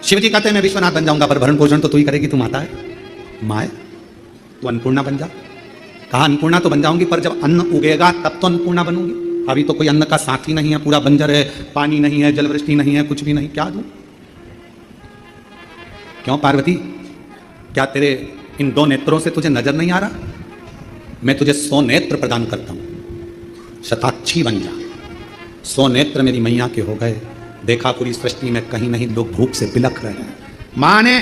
शिव जी कहते हैं मैं विश्वनाथ बन जाऊंगा पर भरण पोषण तो तू ही करेगी, तू माता है, माँ है, तू अन्नपूर्णा बन जा। कहा अन्नपूर्णा तो बन जाऊंगी पर जब अन्न उगेगा तब तो अन्नपूर्णा बनूंगी। अभी तो कोई अन्न का साथी नहीं है, पूरा बंजर है, पानी नहीं है, जलवृष्टि नहीं है, कुछ भी नहीं, क्या दूं? क्यों पार्वती, क्या तेरे इन 2 नेत्रों से तुझे नजर नहीं आ रहा? मैं तुझे 100 नेत्र प्रदान करता हूं, शताक्षी बन जा। 100 नेत्र मेरी मैया के हो गए, देखा पूरी सृष्टि में कहीं नहीं लोग भूख से बिलख रहे हैं। मां ने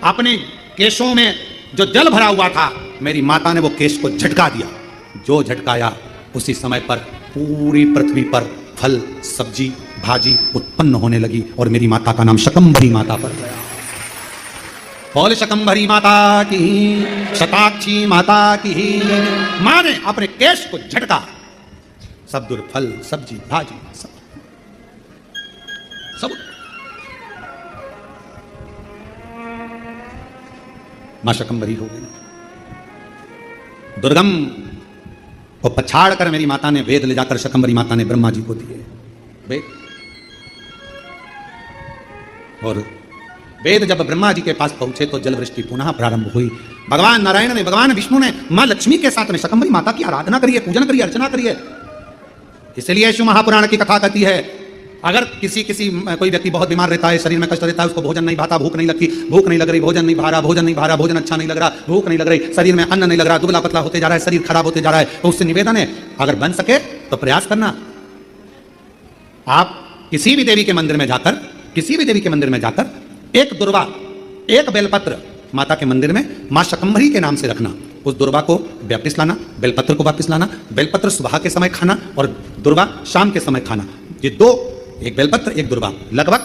अपने केशों में जो जल भरा हुआ था, मेरी माता ने वो केश को झटका दिया। जो झटकाया उसी समय पर पूरी पृथ्वी पर फल, सब्जी, भाजी उत्पन्न होने लगी और मेरी माता का नाम शकंभरी माता पड़ गया। बोल शकंभरी माता की, शताक्षी माता की। मां ने अपने केश को झटका, सब दूर फल, सब्जी, भाजी सब मां शकंभरी हो गई। दुर्गम को पछाड़ कर मेरी माता ने वेद ले जाकर शकंभरी माता ने ब्रह्मा जी को दिए वेद। और वेद जब ब्रह्मा जी के पास पहुंचे तो जलवृष्टि पुनः प्रारंभ हुई। भगवान नारायण ने, भगवान विष्णु ने मां लक्ष्मी के साथ में शकंभरी माता की आराधना करिए, पूजन करिए, अर्चना करिए। इसलिए शिव महापुराण की कथा कहती है, अगर कोई व्यक्ति बहुत बीमार रहता है, शरीर में कष्ट रहता है, उसको भोजन नहीं भाता, भूख नहीं लगती, भूख नहीं लग रही, भोजन नहीं भा रहा, भोजन अच्छा नहीं लग रहा, भूख नहीं लग रही, शरीर में अन्न नहीं लग रहा, दुबला पतला होते जा रहा है, शरीर खराब होते जा रहा है, तो उससे निवेदन है अगर बन सके तो प्रयास करना। आप किसी भी देवी के मंदिर में जाकर एक दुर्वा, एक बेलपत्र माता के मंदिर में मां शकंभरी के नाम से रखना। उस दुर्वा को वापिस लाना, बेलपत्र को वापिस लाना। बेलपत्र सुबह के समय खाना और दुर्वा शाम के समय खाना। ये 2, एक बेलपत्र एक दुर्वा, लगभग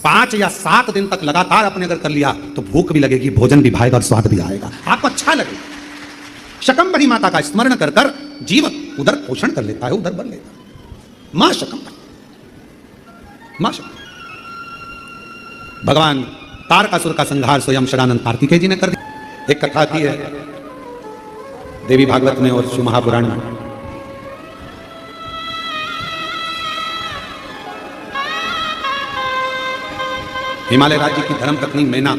5 या 7 दिन तक लगातार आपने अगर कर लिया तो भूख भी लगेगी, भोजन भी भाएगा और स्वाद भी आएगा, आपको अच्छा लगेगा। शकंभरी माता का स्मरण कर कर जीव उधर पोषण कर लेता है, उधर बन लेता है। मां शकंभरी, मां शकंभरी। भगवान तारकासुर का संहार स्वयं शरानंद कार्तिकेय जी ने कर दिया। एक कथा थी है देवी भागवत में और शिव महापुराण में। हिमालय राज्य की धर्मपत्नी मैना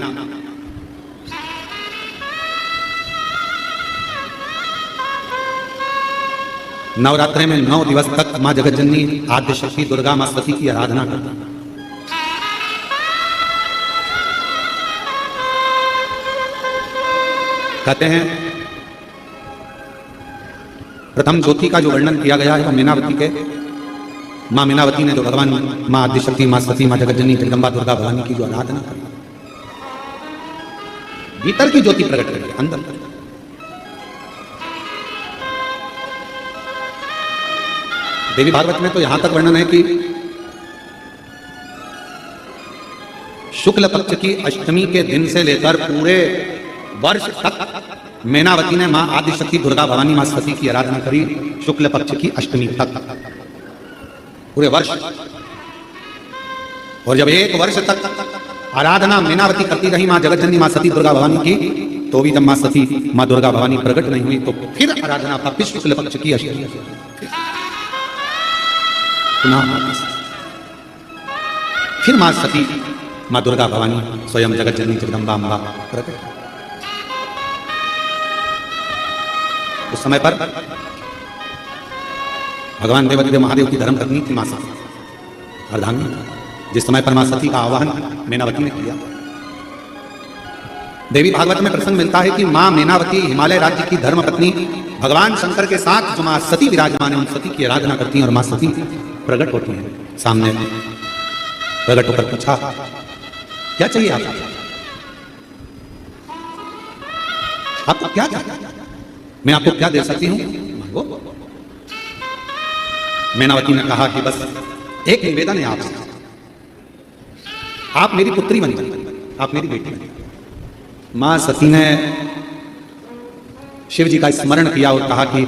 नवरात्रि में 9 दिवस तक मां जगतजननी आद्य शक्ति दुर्गा मां सती की आराधना करती। कहते हैं प्रथम ज्योति का जो वर्णन किया गया है वो मीनावती के, मां मीनावती ने जो भगवान मां आदिशक्ति, मां सती, मां जगतजननी जगदम्बा दुर्गा भवानी की जो आराधना करी, भीतर की ज्योति प्रकट करी, अंदर। देवी भागवत में तो यहां तक वर्णन है कि शुक्ल पक्ष की अष्टमी के दिन से लेकर पूरे वर्ष तक मैनावती ने मां आदिशक्ति दुर्गा भवानी मां सती की आराधना करी, शुक्ल पक्ष की अष्टमी तक, पूरे वर्ष। और जब 1 वर्ष तक आराधना मैनावती करती रही मां जगतजननी मां सती दुर्गा भवानी की, तो भी जब मां सती मां दुर्गा भवानी प्रकट नहीं हुई तो फिर आराधना वापिस शुक्ल पक्ष की अष्टमी, फिर मां सती मां दुर्गा भवानी स्वयं जगतजननी जगदम्बा अम्बा प्रकट। उस समय पर भगवान देवादिदेव महादेव की धर्मपत्नी थी मां सती, अर्धांगिनी। जिस समय पर मां सती का आवाहन मैनावती ने किया, देवी भागवत में प्रसंग मिलता है कि मां मैनावती हिमालय राज्य की धर्मपत्नी भगवान शंकर के साथ जो मां सती विराजमान है, उन सती की आराधना करती हैं और मां सती प्रकट होती हैं सामने। प्रकट होकर पूछा क्या चाहिए आपको क्या चाहिए, मैं आपको क्या दे सकती हूं, मांगो। मैनावती ने कहा कि बस एक निवेदन है आपसे, आप मेरी पुत्री बन जाइए, आप मेरी बेटी बन जाइए। मां सती ने शिव जी का स्मरण किया और कहा कि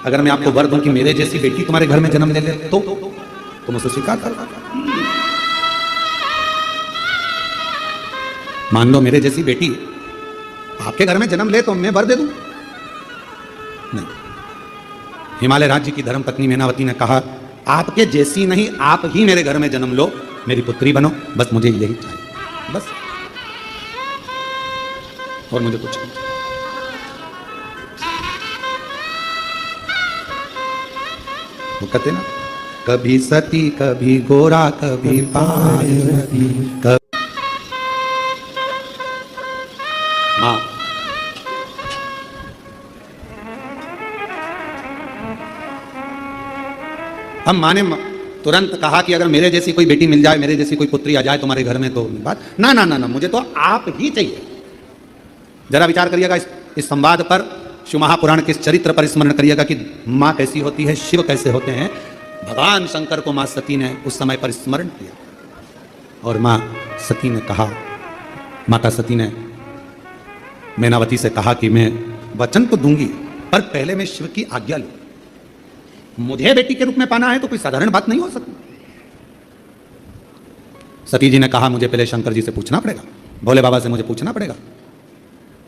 अगर मैं आपको वर दूं कि मेरे जैसी बेटी तुम्हारे घर में जन्म ले ले तो तुम उसे स्वीकार करो। मान लो मेरे जैसी बेटी आपके घर में जन्म ले तो मैं वर दे दूं? नहीं। हिमालय राज्य की धर्मपत्नी मैनावती ने कहा आपके जैसी नहीं, आप ही मेरे घर में जन्म लो, मेरी पुत्री बनो, बस मुझे यही चाहिए। बस, और मुझे कुछ नहीं। वो कहते ना, कभी सती कभी गोरा कभी पार्वती माँ। हम माने तुरंत कहा कि अगर मेरे जैसी कोई बेटी मिल जाए, मेरे जैसी कोई पुत्री आ जाए तुम्हारे घर में तो बात ना ना ना ना, मुझे तो आप ही चाहिए। जरा विचार करिएगा इस संवाद पर, शिव महापुराण के इस चरित्र पर स्मरण करिएगा कि माँ कैसी होती है, शिव कैसे होते हैं। भगवान शंकर को माँ सती ने उस समय पर स्मरण किया और माँ सती ने कहा, माता सती ने मैनावती से कहा कि मैं वचन तो दूंगी पर पहले मैं शिव की आज्ञा लूं। मुझे बेटी के रूप में पाना है तो कोई साधारण बात नहीं हो सकती। सती जी ने कहा मुझे पहले शंकर जी से पूछना पड़ेगा, भोले बाबा से मुझे पूछना पड़ेगा,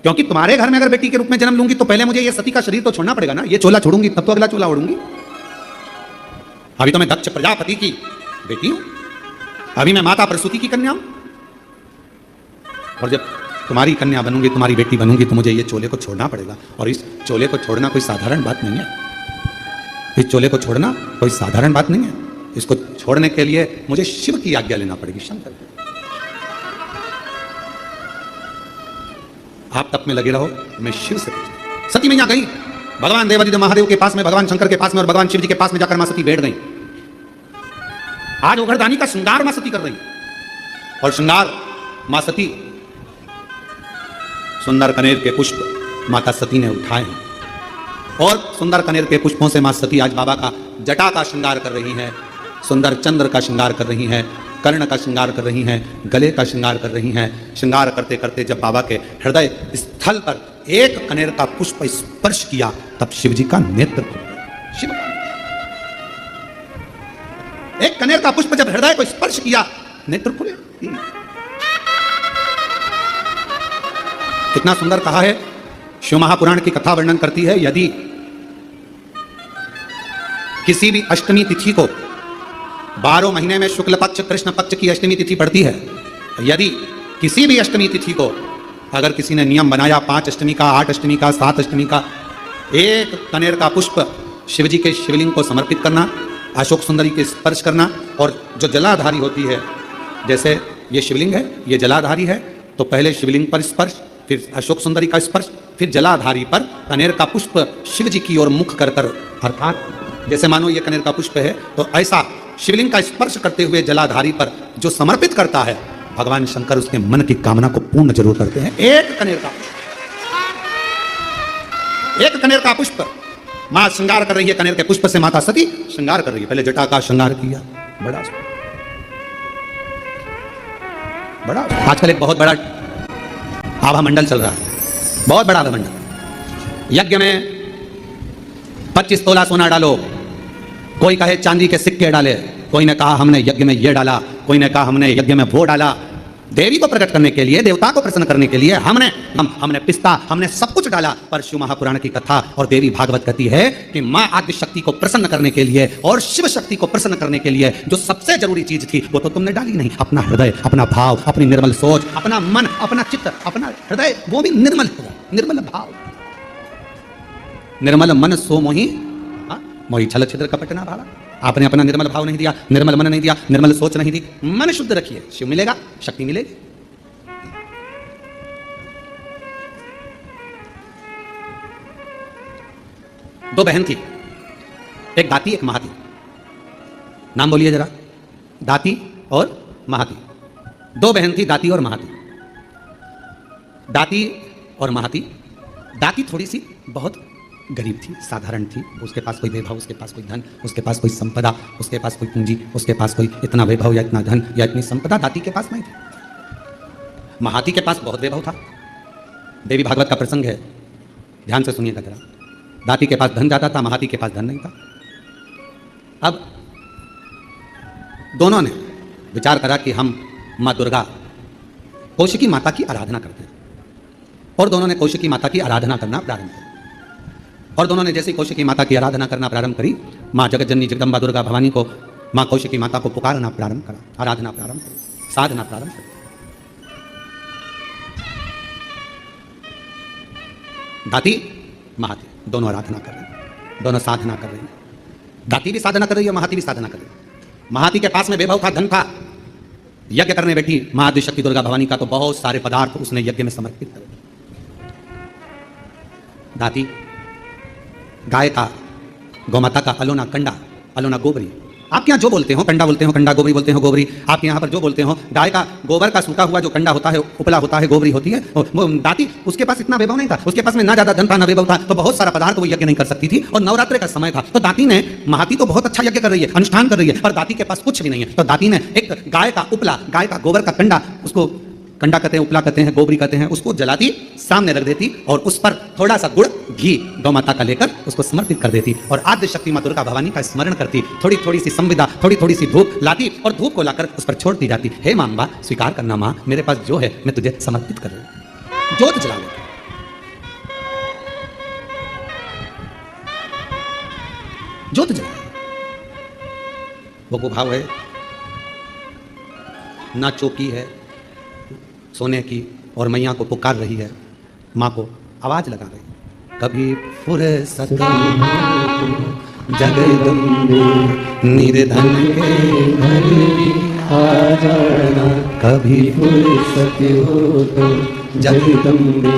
क्योंकि तुम्हारे घर में अगर बेटी के रूप में जन्म लूंगी तो पहले मुझे ये सती का शरीर तो छोड़ना पड़ेगा ना। ये चोला छोड़ूंगी तब तो अगला चोला ओढ़ूंगी। अभी तो मैं दक्ष प्रजापति की बेटी हूं, अभी मैं माता प्रसूति की कन्या हूं, और जब तुम्हारी कन्या बनूंगी, तुम्हारी बेटी बनूंगी तो मुझे ये चोले को छोड़ना पड़ेगा। और इस चोले को छोड़ना कोई साधारण बात नहीं है। इस चोले को छोड़ना कोई साधारण बात नहीं है। इसको छोड़ने के लिए मुझे शिव की आज्ञा लेना पड़ेगी, शंकर की। आप तप में लगे रहो, मैं शिव से पूछूं। सती मैया गई भगवान देवादिदेव महादेव के पास में, भगवान शंकर के पास में और भगवान शिव जी के पास में जाकर मां सती बैठ गई। आज ओघरदानी का श्रृंगार मां सती कर रही, और श्रृंगार मां सती सुंदर कनेर के पुष्प माता सती ने उठाए हैं, और सुंदर कनेर के पुष्पों से मां सती आज बाबा का जटा का श्रृंगार कर रही हैं, सुंदर चंद्र का श्रृंगार कर रही हैं, कर्ण का श्रृंगार कर रही हैं, गले का श्रृंगार कर रही हैं। श्रृंगार करते करते जब बाबा के हृदय स्थल पर एक कनेर का पुष्प स्पर्श किया तब शिव जी का नेत्र खुल गया। शिव का एक कनेर का पुष्प जब हृदय को स्पर्श किया, नेत्र खुले। कितना सुंदर कहा है। शिव महापुराण की कथा वर्णन करती है, यदि किसी भी अष्टमी तिथि को 12 महीने में शुक्ल पक्ष कृष्ण पक्ष की अष्टमी तिथि पड़ती है, यदि किसी भी अष्टमी तिथि को अगर किसी ने नियम बनाया 5 अष्टमी का, 8 अष्टमी का, 7 अष्टमी का, एक कनेर का पुष्प शिव जी के शिवलिंग को समर्पित करना, अशोक सुंदरी के स्पर्श करना, और जो जलाधारी होती है, जैसे ये शिवलिंग है, ये जलाधारी है, तो पहले शिवलिंग पर स्पर्श, फिर अशोक सुंदरी का स्पर्श, फिर जलाधारी पर कनेर का पुष्प शिव जी की ओर मुख कर कर, अर्थात जैसे मानो ये कनेर का पुष्प है तो ऐसा शिवलिंग का स्पर्श करते हुए जलाधारी पर जो समर्पित करता है, भगवान शंकर उसके मन की कामना को पूर्ण जरूर करते हैं। एक कनेर का पुष्प मां श्रृंगार कर रही है, कनेर के पुष्प से माता सती श्रृंगार कर रही है। पहले जटा का श्रृंगार किया, बड़ा आजकल एक बहुत बड़ा आभा मंडल चल रहा है, बहुत बड़ा आभा मंडल। यज्ञ में 25 तोला सोना डालो, कोई कहे चांदी के सिक्के डाले, कोई ने कहा हमने यज्ञ में ये डाला, कोई ने कहा हमने यज्ञ में वो डाला। देवी को प्रकट करने के लिए, देवता को प्रसन्न करने के लिए हमने पिस्ता, हमने सब कुछ डाला। पर शिव महापुराण की कथा और देवी भागवत कहती है कि मां आदि शक्ति को प्रसन्न करने के लिए और शिव शक्ति को प्रसन्न करने के लिए जो सबसे जरूरी चीज थी वो तो तुमने डाली नहीं। अपना हृदय, अपना भाव, अपनी निर्मल सोच, अपना मन, अपना चित्त, अपना हृदय, वो भी निर्मल हृदय, निर्मल भाव। निर्मल मन सो मोही मोही छल छिद्र कपट ना भाड़ा। आपने अपना निर्मल भाव नहीं दिया, निर्मल मन नहीं दिया, निर्मल सोच नहीं दी। मन शुद्ध रखिए, शिव मिलेगा, शक्ति मिलेगी। दो बहन थी, एक दाती एक महाती। नाम बोलिए जरा, दाती और महाती। दो बहन थी, दाती और महाती। दाती और महाती। दाती थोड़ी सी बहुत गरीब थी, साधारण थी। उसके पास कोई वैभव, उसके पास कोई धन, उसके पास कोई संपदा, उसके पास कोई पूंजी, उसके पास कोई इतना वैभव या इतना धन या इतनी संपदा दाती के पास नहीं थी। महाती के पास बहुत वैभव था। देवी भागवत का प्रसंग है, ध्यान से सुनिएगा जरा। दाती के पास धन ज्यादा था, महाती के पास धन नहीं था। अब दोनों ने विचार करा कि हम माँ दुर्गा कौशिकी माता की आराधना करते हैं, और दोनों ने कौशिकी माता की आराधना करना प्रारंभ किया। और दोनों ने जैसे कौशिकी माता की आराधना करना प्रारंभ करी, माँ जगत जननी जगदम्बा दुर्गा भवानी को, माँ कौशिकी माता को पुकारना प्रारंभ करा, आराधना प्रारंभ करी, साधना प्रारंभ करी। दाती महाती दोनों आराधना कर रहे हैं, दोनों साधना कर रहे हैं। दाती भी साधना कर रही है, महाती भी साधना कर रही है। महाती के पास में वैभव था, धन था, यज्ञ करने बैठी महाआदि शक्ति दुर्गा भवानी का तो बहुत सारे पदार्थ उसने यज्ञ में समर्पित कर। दाती गाय का, गौमाता का अलोना कंडा, अलोना गोबरी, आपके यहाँ जो बोलते हो, कंडा बोलते हो कंडा, गोबरी बोलते हो गोबरी, आपके यहाँ पर जो बोलते हो, गाय का गोबर का सूखा हुआ जो कंडा होता है, उपला होता है, गोबरी होती है। वो दाती, उसके पास इतना वैभव नहीं था, उसके पास में ना ज्यादा धन था ना वैभव था, तो बहुत सारा पदार्थ वो यज्ञ नहीं कर सकती थी, और नवरात्रि का समय था। तो दाती ने, महाती तो बहुत अच्छा यज्ञ कर रही है, अनुष्ठान कर रही है, पर दाती के पास कुछ भी नहीं है। तो दाती ने एक गाय का उपला, गाय का गोबर का कंडा, उसको कंडा कहते हैं, उपला कहते हैं, गोबरी कहते हैं, उसको जलाती, सामने रख देती और उस पर थोड़ा सा गुड़ घी गौ माता का लेकर उसको समर्पित कर देती और आद्य शक्ति मां दुर्गा भवानी का स्मरण करती। थोड़ी थोड़ी सी संविदा, थोड़ी थोड़ी सी धूप लाती और धूप को लाकर उस पर छोड़ दी जाती। हे मां अम्बा, स्वीकार करना मां, मेरे पास जो है मैं तुझे समर्पित कर रही हूं। जोत जला लेती, जोत जला, वो भाव है ना, चौकी है सोने की और मैया को पुकार रही है, माँ को आवाज लगा रही है, कभी फुर्सत जगदम्बे निर्धन के घर भी आ जाना, कभी फुर्सत हो तो जगदम्बे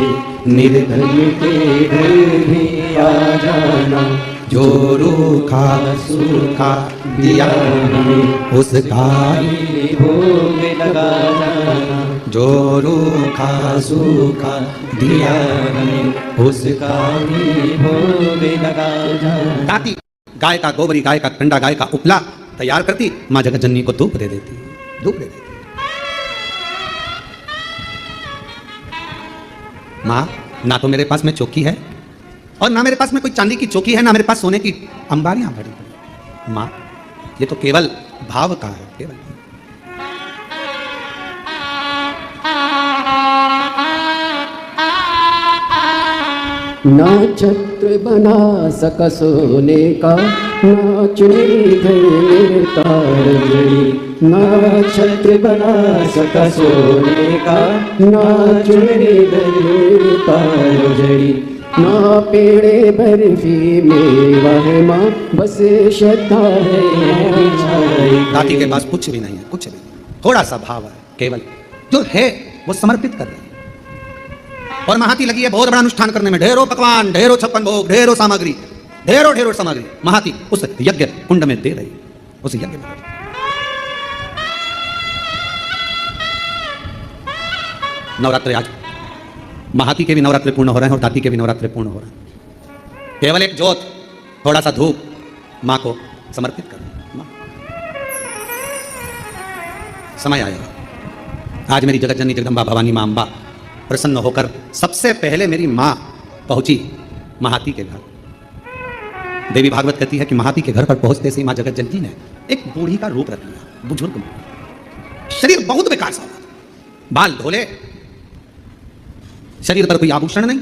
निर्धन के घर भी आ जाना, जो रूखा सूखा दिया हमें उसका ही भोग लगा जाना, जो रूखा सूखा दिया हमें उसका ही भोग लगा जाना। दाती गाय का गोबरी, गाय का कंडा, गाय का उपला तैयार करती, माँ जगतजननी को धूप दे देती, धूप दे देती। माँ, ना तो मेरे पास में चौकी है और ना मेरे पास में कोई चांदी की चौकी है, ना मेरे पास सोने की अंबारियां भरी पड़ी। माँ, ये तो केवल भाव का है, केवल। ना छत्र बना सका सोने का, ना चुनरी घर में तार जड़ी, ना छत्र बना सका सोने का, ना चुनरी घर में तार जड़ी, ना पेड़े बर्फी मेवा है माँ, बस श्रद्धा है। दाती के पास कुछ भी नहीं है, कुछ भी नहीं, थोड़ा सा भाव है, केवल जो है वो समर्पित कर रहे हैं। और महाती लगी है बहुत बड़ा अनुष्ठान करने में, ढेरों पकवान, ढेरों छप्पन भोग, ढेरों सामग्री, ढेरों ढेरों सामग्री महाती उस यज्ञ कुंड में दे रही, उस यज्ञ में। नवरात्रि आज महाती के भी नवरात्रि पूर्ण हो रहे हैं और दाती के भी नवरात्रि पूर्ण हो रहे हैं। केवल एक जोत, थोड़ा सा धूप मां को समर्पित कर। समय आया, आज मेरी जगत जननी जगदम्बा भवानी मां अम्बा प्रसन्न होकर सबसे पहले मेरी मां पहुंची महाती के घर। देवी भागवत कहती है कि महाती के घर पर पहुंचते से मां जगत जननी ने एक बूढ़ी का रूप रख लिया, बुजुर्ग, शरीर बहुत बेकार सा, बाल धोले, शरीर पर कोई आभूषण नहीं,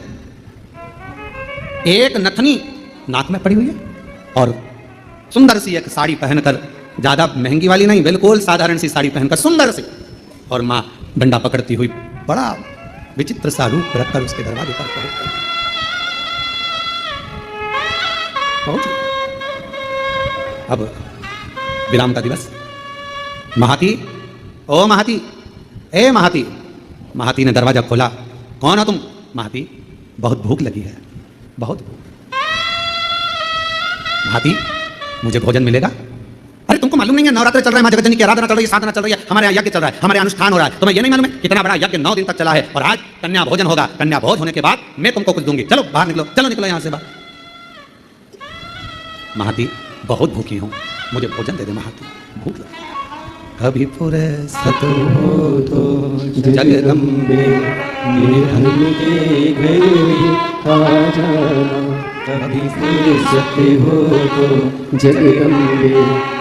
एक नथनी नाक में पड़ी हुई है और सुंदर सी एक साड़ी पहनकर, ज्यादा महंगी वाली नहीं, बिल्कुल साधारण सी साड़ी पहनकर सुंदर सी, और मां डंडा पकड़ती हुई बड़ा विचित्र सा रूप रखकर उसके दरवाजे पर पहुंची। अब विराम का दिवस, महाती, ओ महाती, ए महाती। महाती ने दरवाजा खोला, कौन हो तुम? महाती, बहुत भूख लगी है, बहुत भूख। महाती, मुझे भोजन मिलेगा? अरे तुमको मालूम नहीं है नवरात्र चल रहा है, मां जगतजननी की आराधना चल रही है, साधना चल रही है, हमारे यहाँ यज्ञ चल रहा है, हमारे अनुष्ठान हो रहा है, तुम्हें ये नहीं मालूम है कितना बड़ा यज्ञ 9 दिन तक चला है और आज कन्या भोजन होगा, कन्या भोज होने के बाद मैं तुमको कुछ दूंगी, चलो बाहर निकलो, चलो निकलो यहाँ से बाहर। महाती, बहुत भूखी हूँ, मुझे भोजन दे दे महाती, भूख लगी। कभी फुर्सत हो तो जगदम्बे निर्धन के घर आ जाना, कभी फुर्सत हो तो जगदम्बे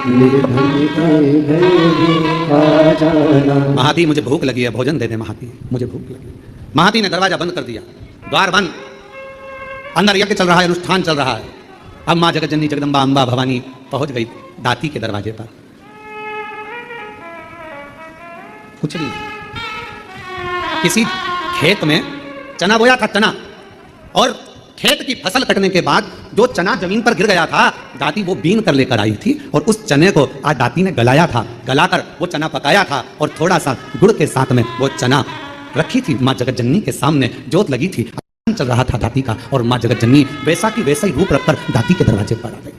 निर्धन के घर आ जाना। महाती, मुझे भूख लगी है, भोजन दे दे महाती, मुझे भूख लगी। महाती ने दरवाजा बंद कर दिया, द्वार बंद, अंदर यज्ञ चल रहा है, अनुष्ठान चल रहा है। अब मां जगतजननी जगदम्बा अम्बा भवानी पहुंच गई दाती के दरवाजे पर। कुछ नहीं, किसी खेत में चना बोया था, चना, और खेत की फसल कटने के बाद जो चना जमीन पर गिर गया था, दादी वो बीन कर लेकर आई थी और उस चने को आज दादी ने गलाया था, गलाकर वो चना पकाया था और थोड़ा सा गुड़ के साथ में वो चना रखी थी माँ जगत जननी के सामने, जोत लगी थी, चल रहा था दादी का, और माँ जगत जननी वैसा की वैसा ही रूप रखकर दादी के दरवाजे पर आ गई।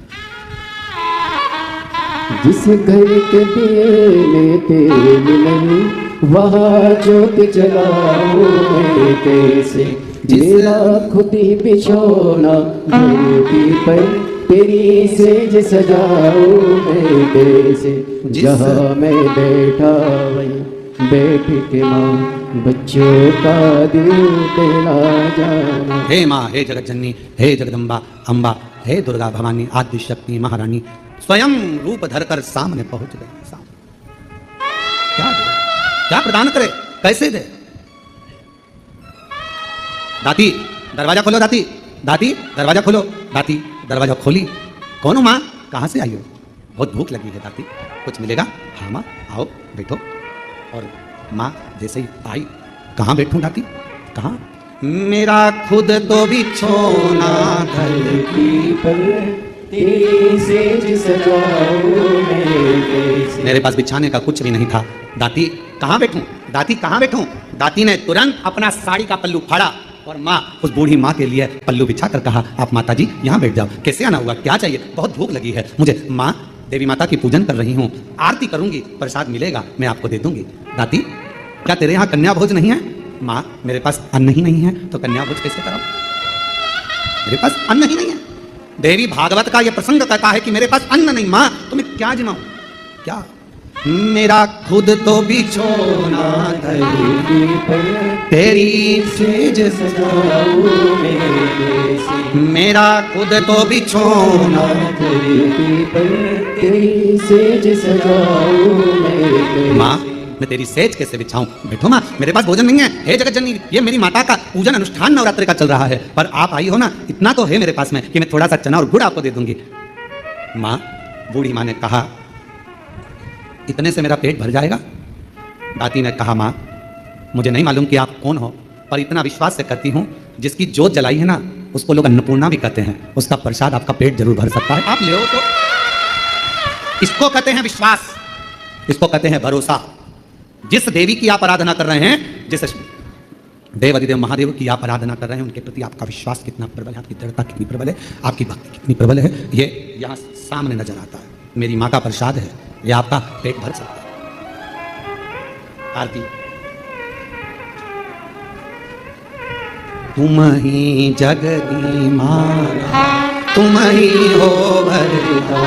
जिस घर के दिए में तेल नहीं, वहाँ ज्योत जलाऊं मैं कैसे, मेरा खुद ही बिछोना धरती पर, तेरी सेज सजाऊं मैं कैसे, जहाँ मैं बैठा वहीं बैठ के माँ बच्चों का दिल तेला जाना। हे माँ, हे जगत जननी, हे जगदम्बा अम्बा, हे दुर्गा भवानी आदि शक्ति महारानी स्वयं रूप धरकर सामने पहुंच गए। क्या दे? क्या प्रदान करे, कैसे दे? दाती दरवाजा खोलो, दाती दाती दरवाजा खोलो, दाती दरवाजा खोली। कौन हो माँ, कहाँ से आई हो? बहुत भूख लगी है दाती, कुछ मिलेगा? हाँ माँ आओ बैठो। और माँ जैसे ही आई, कहाँ बैठूं दाती, कहाँ? मेरा खुद तो बिछोना धरती पर, तेरी सेज सजाऊं मैं कैसे। मेरे पास बिछाने का कुछ भी नहीं था, दाती कहाँ बैठूं, दाती कहाँ बैठूं? दाती ने तुरंत अपना साड़ी का पल्लू फाड़ा और माँ उस बूढ़ी माँ के लिए पल्लू बिछाकर कहा, आप माता जी यहाँ बैठ जाओ। कैसे आना हुआ, क्या चाहिए? बहुत भूख लगी है मुझे। माँ देवी माता की पूजन कर रही हूँ, आरती करूंगी, प्रसाद मिलेगा मैं आपको दे दूंगी। दाती क्या तेरे यहाँ कन्या भोज नहीं है? माँ मेरे पास अन्न ही नहीं है तो कन्या भोज कैसे कराऊं? मेरे पास अन्न ही नहीं है। देवी भागवत का यह प्रसंग कहता है कि मेरे पास अन्न नहीं। माँ तुम्हें क्या जिमाऊं, क्या? मेरा खुद तो बिछोना धरती पर, तेरी सेज सजाऊं मैं कैसे, मेरा खुद तो बिछोना धरती पर, तेरी सेज सजाऊं मैं कैसे। माँ मैं तेरी सेज कैसे बिछाऊं? बैठो माँ, मेरे पास भोजन नहीं है। हे जगत जननी, ये मेरी माता का पूजन अनुष्ठान नवरात्रि का चल रहा है, पर आप आई हो ना, इतना तो है मेरे पास में कि मैं थोड़ा सा चना और गुड़ आपको दे दूंगी। माँ बूढ़ी माँ ने कहा, इतने से मेरा पेट भर जाएगा? दाती ने कहा, माँ मुझे नहीं मालूम कि आप कौन हो, पर इतना विश्वास से कहती हूँ, जिसकी जोत जलाई है ना उसको लोग अन्नपूर्णा भी कहते हैं, उसका प्रसाद आपका पेट जरूर भर सकता है, आप ले तो। इसको कहते हैं विश्वास, इसको कहते हैं भरोसा। जिस देवी की आप आराधना कर रहे हैं, जिस देव अधिदेव महादेव की आप आराधना कर रहे हैं, उनके प्रति आपका विश्वास कितना प्रबल है, आपकी दृढ़ता कितनी प्रबल है, आपकी भक्ति कितनी प्रबल है, ये यहाँ सामने नजर आता है। मेरी माँ का प्रसाद है, ये आपका पेट भर सकता है। आरती। तुम ही जगदी माता, तुम ही हो भरता,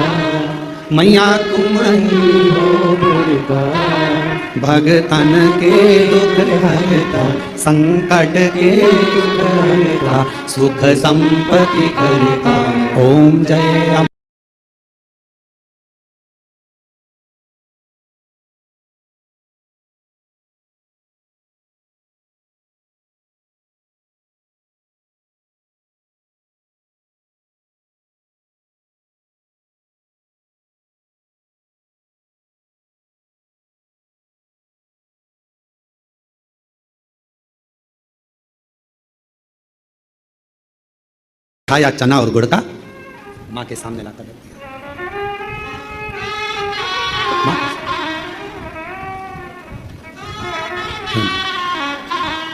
मैया तुम ही हो भरता, भगतन के दुख हरता, संकट के दुख हरता, सुख संपत्ति करता। ओम जय खाया चना और गुड़ का, माँ के सामने लाकर रख दिया।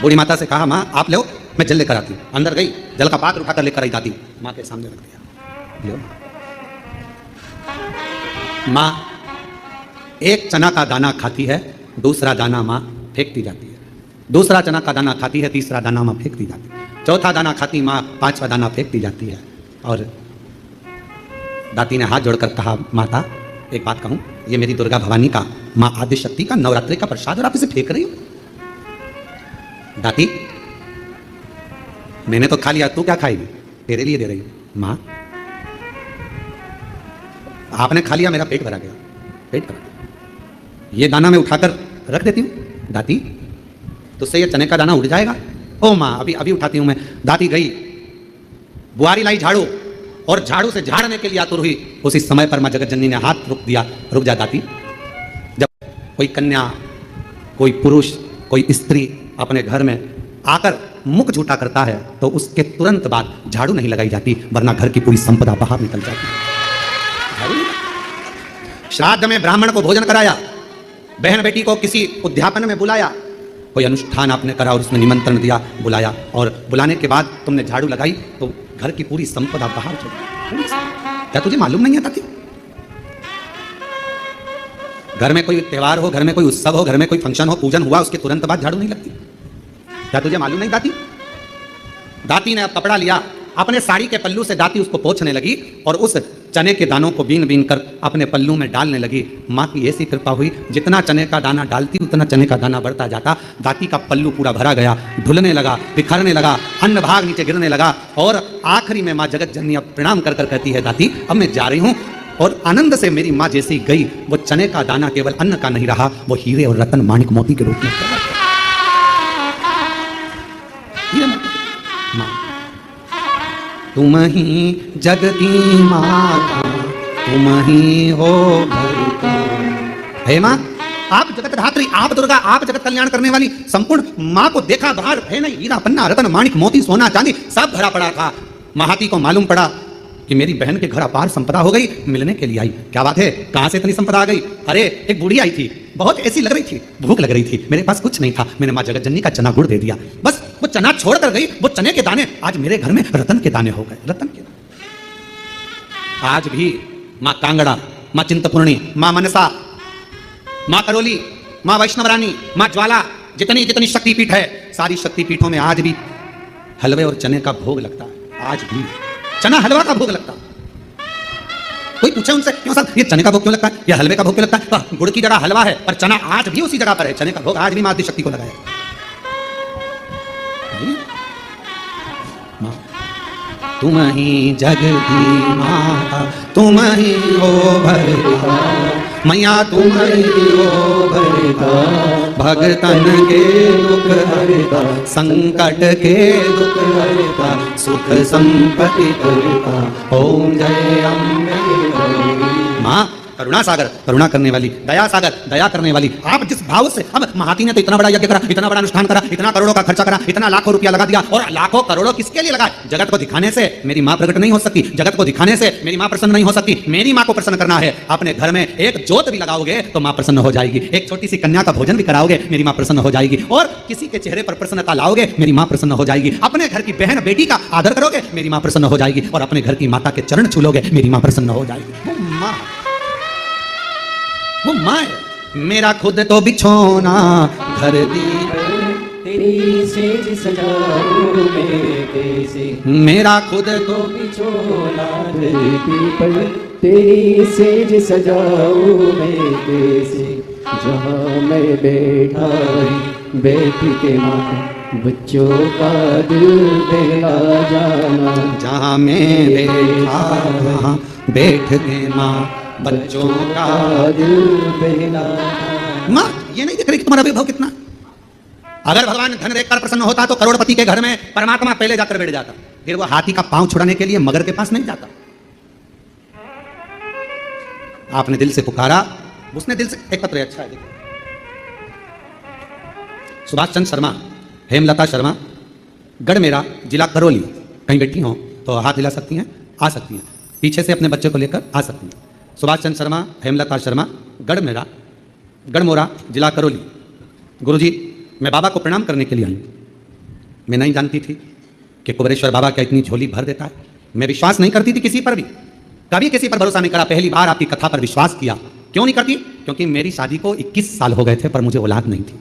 बूढ़ी माता से कहा, माँ आप लो, मैं जल लेकर आती हूँ। अंदर गई, जल का पात्र उठाकर लेकर आई दादी, माँ के सामने रख दिया। लो माँ एक चना का दाना खाती है, दूसरा दाना माँ फेंकती जाती है, दूसरा चना का दाना खाती है, तीसरा दाना माँ फेंकती जाती है, चौथा दाना खाती माँ, पांचवा दाना फेंकती जाती है। और दाती ने हाथ जोड़कर कहा, माता एक बात कहूँ, ये मेरी दुर्गा भवानी का, माँ आदि शक्ति का नवरात्रि का प्रसाद और आप इसे फेंक रही हो? दाती मैंने तो खा लिया, तू क्या खाएगी? तेरे लिए दे रही हूँ। माँ आपने खा लिया, मेरा पेट भरा गया, पेट भरा गया, ये दाना मैं उठाकर रख देती हूँ। दाती तुझसे ये चने का दाना उड़ जाएगा? ओ माँ अभी अभी उठाती हूँ मैं। दाती गई, बुआरी लाई झाड़ू, और झाड़ू से झाड़ने के लिए आतुर हुई। उसी समय पर माँ जगत जननी ने हाथ रोक दिया, रुक जा दाती। जब कोई कन्या, कोई पुरुष, कोई स्त्री अपने घर में आकर मुख झूठा करता है तो उसके तुरंत बाद झाड़ू नहीं लगाई जाती, वरना घर की पूरी संपदा बाहर निकल जाती है। श्राद्ध में ब्राह्मण को भोजन कराया, बहन बेटी को किसी उद्यापन में बुलाया, कोई अनुष्ठान आपने करा और उसमें निमंत्रण दिया, बुलाया, और बुलाने के बाद तुमने झाड़ू लगाई तो घर की पूरी संपदा बाहर चली। क्या तुझे मालूम नहीं है ताती? घर में कोई त्योहार हो, घर में कोई उत्सव हो, घर में कोई फंक्शन हो, पूजन हुआ, उसके तुरंत बाद झाड़ू नहीं लगती। क्या तुझे मालूम नहीं दाती? दाती ने अब कपड़ा लिया, अपने साड़ी के पल्लू से दाती उसको पोंछने लगी और उस चने के दानों को बीन बीन कर अपने पल्लू में डालने लगी। माँ की ऐसी कृपा हुई, जितना चने का दाना डालती उतना चने का दाना बढ़ता जाता। दाती का पल्लू पूरा भरा गया, ढुलने लगा, बिखरने लगा, अन्न भाग नीचे गिरने लगा, और आखिरी में माँ जगत जननी अब प्रणाम कर कर कहती है, दाती अब मैं जा रही हूँ। और आनंद से मेरी माँ जैसी गई, वो चने का दाना केवल अन्न का नहीं रहा, वो हीरे और रतन माणिक मोती के रूप में माँ। तुम ही जग की माता, तुम ही हो भरता। हे माँ, आप जगत धात्री, आप दुर्गा, आप जगत कल्याण करने वाली संपूर्ण माँ को देखा, बाहर है नहीं, हीरा पन्ना रतन माणिक मोती सोना चांदी सब भरा पड़ा था। महाती को मालूम पड़ा कि मेरी बहन के घर अपार संपदा हो गई, मिलने के लिए आई। क्या बात है, कहां से इतनी संपदा आ गई? अरे एक बूढ़ी आई थी, बहुत ऐसी लग रही थी, भूख लग रही थी, मेरे पास कुछ नहीं था, मैंने माँ जगत जननी का चना गुड़ दे दिया, बस वो चना छोड़ कर गई, वो चने के दाने आज मेरे घर में रतन के दाने हो गए, रतन के दाने। आज भी माँ कांगड़ा, माँ चिंतपूर्णी, माँ मनसा, माँ करोली, माँ वैष्णव रानी, माँ ज्वाला, जितनी जितनी शक्तिपीठ है, सारी शक्तिपीठों में आज भी हलवे और चने का भोग लगता है। आज भी चना हलवा का भोग लगता। कोई पूछे उनसे, क्यों सर ये चने का भोग क्यों लगता है, ये हलवे का भोग क्यों लगता है? तो गुड़ की जगह हलवा है, पर चना आज भी उसी जगह पर है। चने का भोग आज भी माँ शक्ति को लगाया। तुम ही जग की माता, तुम ही हो भरता, मैया तुम ही हो भरता, भगतन के दुख हरता, संकट के दुख हरता, सुख संपत्ति करता, ओम जय अम्बे। माँ करुणा सागर, करुणा करने वाली, दया सागर, दया करने वाली। आप जिस भाव से, अब महाती ने तो इतना बड़ा यज्ञ करा, इतना बड़ा अनुष्ठान करा, इतना करोड़ों का खर्चा करा, इतना लाखों रुपया लगा दिया, और लाखों करोड़ों किसके लिए लगाए? जगत को दिखाने से मेरी माँ प्रकट नहीं हो सकती, जगत को दिखाने से मेरी माँ प्रसन्न नहीं हो सकती। मेरी माँ को प्रसन्न करना है, अपने घर में एक जोत भी लगाओगे तो माँ प्रसन्न हो जाएगी, एक छोटी सी कन्या का भोजन भी कराओगे, मेरी माँ प्रसन्न हो जाएगी, और किसी के चेहरे पर प्रसन्नता लाओगे, मेरी माँ प्रसन्न हो जाएगी। अपने घर की बहन बेटी का आदर करोगे, मेरी माँ प्रसन्न हो जाएगी, और अपने घर की माता के चरण छू लोगे, मेरी माँ प्रसन्न हो जाएगी। वो माँ है। मेरा खुद तो बिछोना घर दी, तेरी सेज सजाऊं मैं कैसे, मेरा खुद तो बिछोना धरती पर, तेरी सेज सजाऊं मैं कैसे, जहाँ मैं बैठा बैठ के माँ बच्चों का दिल बहला जाना, जहाँ मैं बैठा बैठ के माँ बच्चों का दिल बहला। माँ ये नहीं देख रही कि तुम्हारा वैभव कितना? अगर भगवान धन देखकर प्रसन्न होता तो करोड़पति के घर में परमात्मा पहले जाकर बैठ जाता, फिर वो हाथी का पांव छुड़ाने के लिए मगर के पास नहीं जाता। आपने दिल से पुकारा, उसने दिल से, एक पत्र अच्छा है देखो, सुभाष चंद्र शर्मा, हेमलता शर्मा, गढ़ मेरा, जिला करौली। कहीं बैठी हो तो हाथ हिला सकती हैं, आ सकती हैं, पीछे से अपने बच्चे को लेकर आ सकती हैं। सुभाष चंद्र शर्मा, हेमलता शर्मा, गढ़ मेरा, गढ़मोरा, जिला करौली। गुरुजी मैं बाबा को प्रणाम करने के लिए आई। मैं नहीं जानती थी कि कुबेरेश्वर बाबा क्या इतनी झोली भर देता है। मैं विश्वास नहीं करती थी किसी पर भी, कभी किसी पर भरोसा नहीं करा। पहली बार आपकी कथा पर विश्वास किया। क्यों नहीं करती? क्योंकि मेरी शादी को 21 साल हो गए थे, पर मुझे औलाद नहीं थी।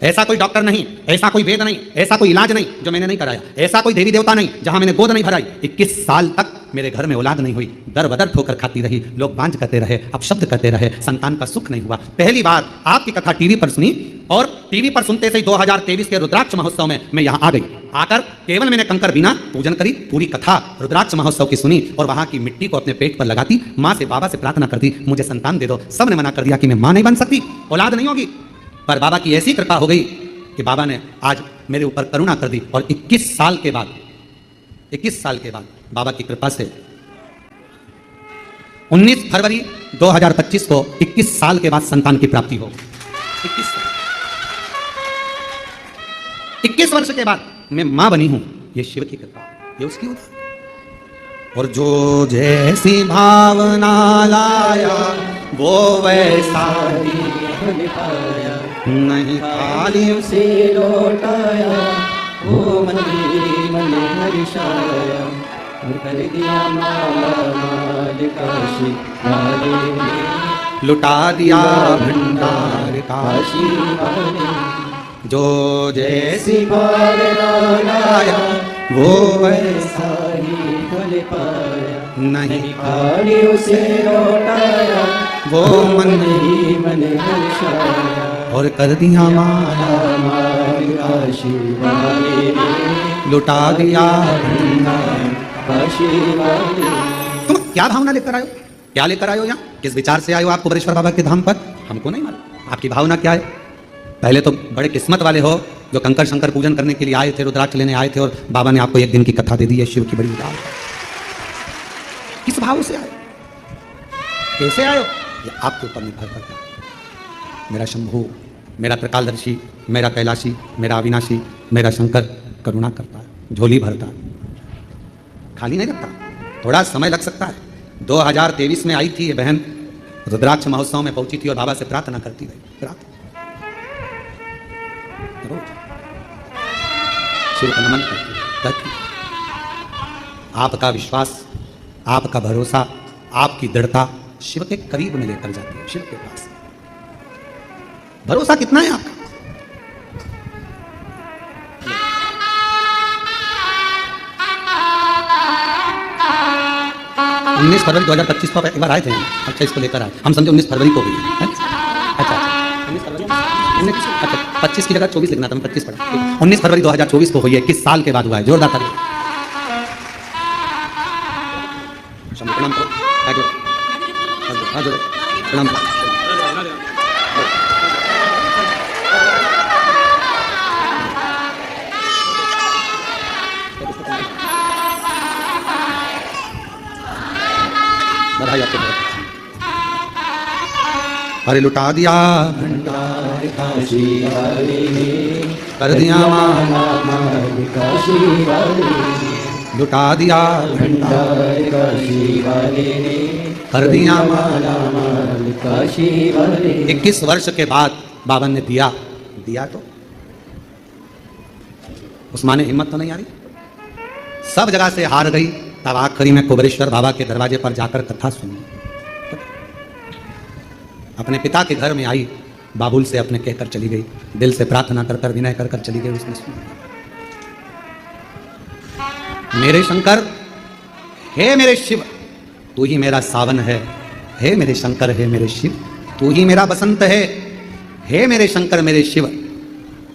ऐसा कोई डॉक्टर नहीं, ऐसा कोई वेद नहीं, ऐसा कोई इलाज नहीं जो मैंने नहीं कराया, ऐसा कोई देवी देवता नहीं जहां मैंने गोद नहीं भराई। 21 साल तक मेरे घर में औलाद नहीं हुई, दर बदर ठोकर खाती रही, लोग बांझ कहते रहे, अपशब्द कहते रहे, संतान का सुख नहीं हुआ। पहली बार आपकी कथा टीवी पर सुनी, और टीवी पर सुनते से 2023 के रुद्राक्ष महोत्सव में मैं यहाँ आ गई। आकर केवल मैंने कंकर बिना पूजन करी, पूरी कथा रुद्राक्ष महोत्सव की सुनी, और वहां की मिट्टी को अपने पेट पर लगाती, माँ से बाबा से प्रार्थना करती, मुझे संतान दे दो। सबने मना कर दिया कि मैं माँ नहीं बन सकती, औलाद नहीं होगी। पर बाबा की ऐसी कृपा हो गई कि बाबा ने आज मेरे ऊपर करुणा कर दी, और 21 साल के बाद बाबा की कृपा से 19 फरवरी 2025 को 21 साल के बाद संतान की प्राप्ति हो। 21 साल। 21 वर्ष के बाद मैं मां बनी हूं, ये शिव की कृपा, ये उसकी उदार। और जो जैसी भावना लाया वो वैसा ही फल पाया, नहीं खाली उसे लौटाया, वो मन मन हर्षाया, और कर दिया माला माल काशी वाले ने, लुटा दिया भंडार काशी वाले। जो जैसी ऐसी भावना लाया वो वैसा ही फल पाया, नहीं खाली उसे लौटाया, वो मन ही मन हर्षाया, और कर दिया माला माल काशी वाले ने, लुटा दिया भंडार काशी वाले। तुम क्या भावना लेकर आयो, क्या लेकर आयो यहाँ, किस विचार से आयो आप कुबेरेश्वर बाबा के धाम पर, हमको नहीं मालूम आपकी भावना क्या है। पहले तो बड़े किस्मत वाले हो जो कंकर शंकर पूजन करने के लिए आए थे, रुद्राक्ष लेने आए थे, और बाबा ने आपको एक दिन की कथा दे दी है शिव की बड़ी उदार। किस भाव से आए, कैसे आयो, ये आपके ऊपर निर्भर करता है। मेरा शंभु, मेरा त्रिकालदर्शी, मेरा कैलाशी, मेरा अविनाशी, मेरा शंकर करुणा करता है, झोली भरता है, खाली नहीं रखता। थोड़ा समय लग सकता है। 2023 में आई थी ये बहन, रुद्राक्ष महोत्सव में पहुंची थी और बाबा से प्रार्थना करती गई, प्रार्थना शिव का नमन करती। आपका विश्वास, आपका भरोसा, आपकी दृढ़ता शिव के करीब में लेकर जाती है। शिव के पास भरोसा कितना है आपका, 19 फरवरी 2025 को एक बार आए थे हम। अच्छा, इसको लेकर आए, हम समझे 19 फरवरी को भी है। अच्छा 19 फरवरी, अच्छा 25 की जगह 24 लिखना था, मैं 25 पढ़ा। 19 फरवरी 2024 को हुई है, किस साल के बाद हुआ है, जोरदार ताली। प्रणाम करो, हाँ जोड़ो, प्रणाम करो। बधाई आपको। अरे लुटा दिया भंडार काशी वाले ने, कर दिया माला माल काशी वाले ने, लुटा दिया भंडार काशी वाले ने, कर दिया माला माल काशी वाले। 21 वर्ष के बाद बाबा ने दिया, दिया तो उस माँ ने हिम्मत तो नहीं आ रही, सब जगह से हार गई। तब आखिरी में कुबेरेश्वर बाबा के दरवाजे पर जाकर कथा सुनी, अपने पिता के घर में आई, बाबुल से अपने कहकर चली गई, दिल से प्रार्थना कर कर विनय कर कर चली गई। उसने सुना, मेरे शंकर, हे मेरे शिव, तू ही मेरा सावन है, हे मेरे शंकर, हे मेरे शिव, तू ही मेरा बसंत है, हे मेरे शंकर मेरे शिव,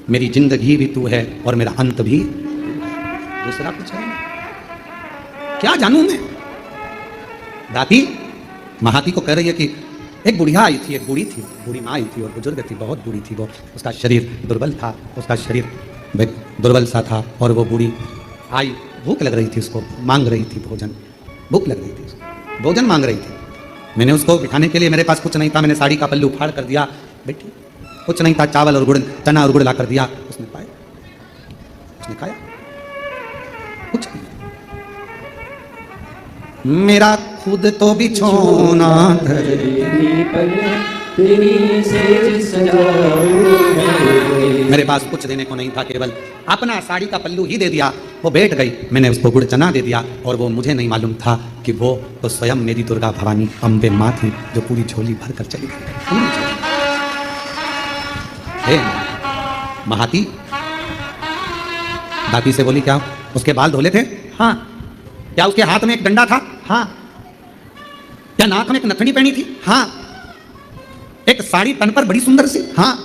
मेरी जिंदगी भी तू है और मेरा अंत भी, दूसरा कुछ है क्या जानूं मैं। दाती महाती को कह रही है कि एक बुढ़िया आई थी, एक बूढ़ी थी, बूढ़ी माँ आई थी और बुजुर्ग थी, बहुत बूढ़ी थी वो, उसका शरीर दुर्बल था, उसका शरीर दुर्बल सा था, और वो बूढ़ी आई, भूख लग रही थी उसको, मांग रही थी भोजन, भूख लग रही थी उसको, भोजन मांग रही थी। मैंने उसको बिठाने के लिए, मेरे पास कुछ नहीं था, मैंने साड़ी का पल्लू फाड़ कर दिया, बेटी कुछ नहीं था, चावल और गुड़, चना और गुड़ ला कर दिया, उसने पाया, उसने खाया, कुछ नहीं। मेरा खुद तो बिछोना धरती पर तेरी सेज सजाऊं मैं। मेरे पास कुछ देने को नहीं था, केवल अपना साड़ी का पल्लू ही दे दिया। वो बैठ गई, मैंने उसको गुड़ चना दे दिया, और वो मुझे नहीं मालूम था कि वो तो स्वयं मेरी दुर्गा भवानी अम्बे माँ थी, जो पूरी झोली भर कर चली गई। महाती दाती से बोली, क्या उसके बाल धोले थे? हाँ। क्या उसके हाथ में एक डंडा था? हाँ। क्या नाक में एक नथनी पहनी थी? हाँ। एक साड़ी तन पर बड़ी सुंदर सी? हाँ।